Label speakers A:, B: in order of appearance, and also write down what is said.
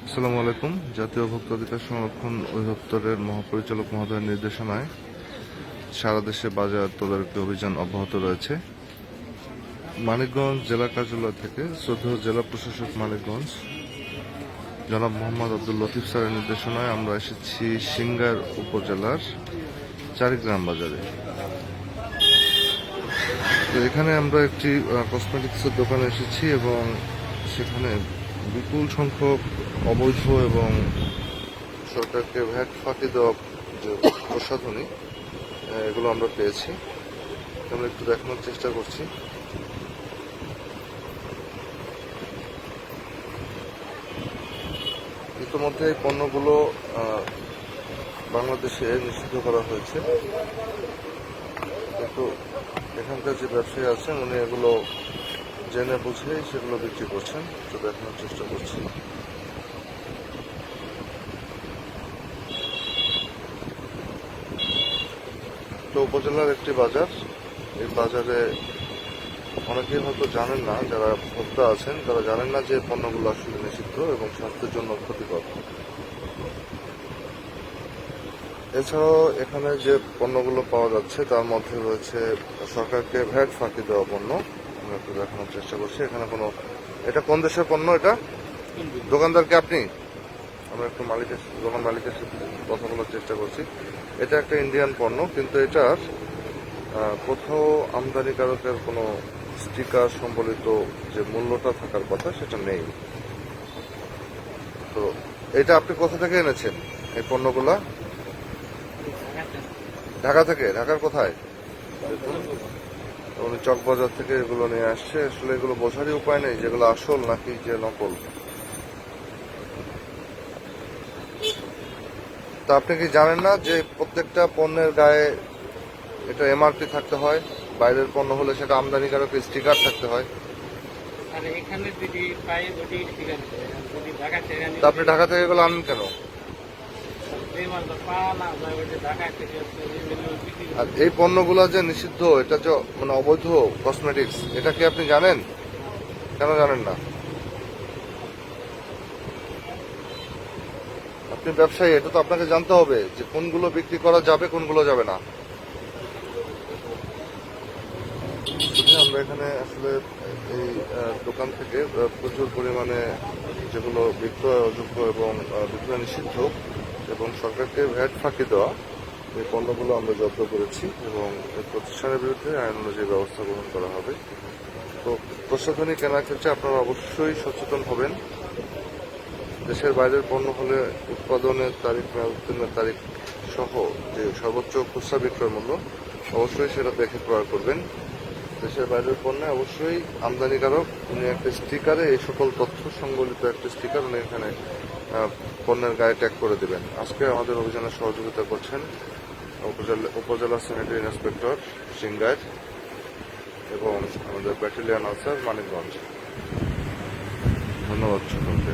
A: আসসালামু আলাইকুম। জাতীয় ভোক্তা অধিকার সংরক্ষণ অধিদপ্তরের মহাপরিচালক মহোদয়ের নির্দেশনায় সারা দেশে বাজার তদারকি অভিযান অব্যাহত রয়েছে। মানিকগঞ্জ জেলা কার্যালয় থেকে শ্রদ্ধেয় জেলা প্রশাসক মানিকগঞ্জ জনাব মোহাম্মদ আব্দুল লতিফ স্যারের নির্দেশনায় আমরা এসেছি সিংগার উপজেলার চারিগ্রাম বাজারে। তো এখানে আমরা একটি কসমেটিক্সের দোকানে এসেছি এবং সেখানে বিপুল সংখ্যক অবৈধ এবং সরকারকে ভ্যাট ফাঁকি দেওয়া যে প্রসাধনী এগুলো আমরা পেয়েছি। আমরা একটু দেখানোর চেষ্টা করছি। ইতিমধ্যে এই পণ্যগুলো বাংলাদেশে নিষিদ্ধ করা হয়েছে, কিন্তু এখানকার যে ব্যবসায়ী আছেন উনি এগুলো জেনে বুঝেই সেগুলো বিক্রি করছেন। তো দেখানোর চেষ্টা করছি। তো উপজেলার একটি বাজার, এই বাজারে অনেকেই হয়তো জানেন না, যারা ভোক্তা আছেন তারা জানেন না যে পণ্যগুলো আসলে নিষিদ্ধ এবং স্বাস্থ্যের জন্য ক্ষতিকর। এছাড়াও এখানে যে পণ্যগুলো পাওয়া যাচ্ছে তার মধ্যে রয়েছে সরকারকে ভ্যাট ফাঁকি দেওয়া পণ্য। আমরা একটু দেখানোর চেষ্টা করছি। এখানে এটা কোন দেশের পণ্য? এটা দোকানদারকে আপনি, আমরা একটু দোকান মালিকের সাথে কথা বলার চেষ্টা করছি। এটা একটা ইন্ডিয়ান পণ্য, কিন্তু এটার কোথাও আমদানিকারকের কোনো স্টিকার সম্বলিত যে মূল্যটা থাকার কথা সেটা নেই। তো এটা আপনি কোথা থেকে এনেছেন এই পণ্যগুলা? ঢাকা থেকে। ঢাকার কোথায়? উনি চকবাজার থেকে এগুলো নিয়ে আসছে। আসলে এগুলো বোঝারই উপায় নেই যেগুলো আসল নাকি যে নকল। তা আপনি কি জানেন না যে প্রত্যেকটা পণ্যের গায়ে এটা এমআরপি থাকতে হয়? বাইরের পণ্য হলে সেটা আমদানিকারকের স্টিকার থাকতে হয়। তা আপনি ঢাকা থেকে এগুলো আনেন কেন? আর এই পণ্যগুলো যে নিষিদ্ধ, এটা যে মানে অবৈধ কসমেটিক্স, এটা কি আপনি জানেন? কেন জানেন না? আপনি ব্যবসায়ী, এটা তো আপনাকে জানতে হবে যে কোনগুলো বিক্রি করা যাবে কোনগুলো যাবে না। আমরা এখানে আসলে এই দোকান থেকে প্রচুর পরিমাণে যেগুলো বিক্রয় অযোগ্য এবং বিক্রয় নিষিদ্ধ এবং সরকারকে ভ্যাট ফাঁকি দেওয়া এই পণ্যগুলো আমরা জব্দ করেছি এবং এই প্রতিষ্ঠানের বিরুদ্ধে আইন অনুযায়ী ব্যবস্থা গ্রহণ করা হবে। তো প্রসাধনী কেনার ক্ষেত্রে আপনারা অবশ্যই সচেতন হবেন। দেশের বাইরের পণ্য হলে উৎপাদনের তারিখ, মেয়াদোত্তীর্ণের তারিখ সহ যে সর্বোচ্চ খুচরা বিক্রয় মূল্য অবশ্যই সেটা দেখে ক্রয় করবেন। দেশের বাইরের পণ্যে অবশ্যই আমদানিকারক উনি একটা স্টিকারে এই সকল তথ্য সংবলিত একটা স্টিকার উনি এখানে পণ্যের গায়ে ট্যাগ করে দেবেন। আজকে আমাদের অভিযানে সহযোগিতা করছেন উপজেলা স্যানিটারি ইন্সপেক্টর সিংগার এবং আমাদের ব্যাটালিয়ন অফিসার মানিকগঞ্জ। ধন্যবাদ সকলকে।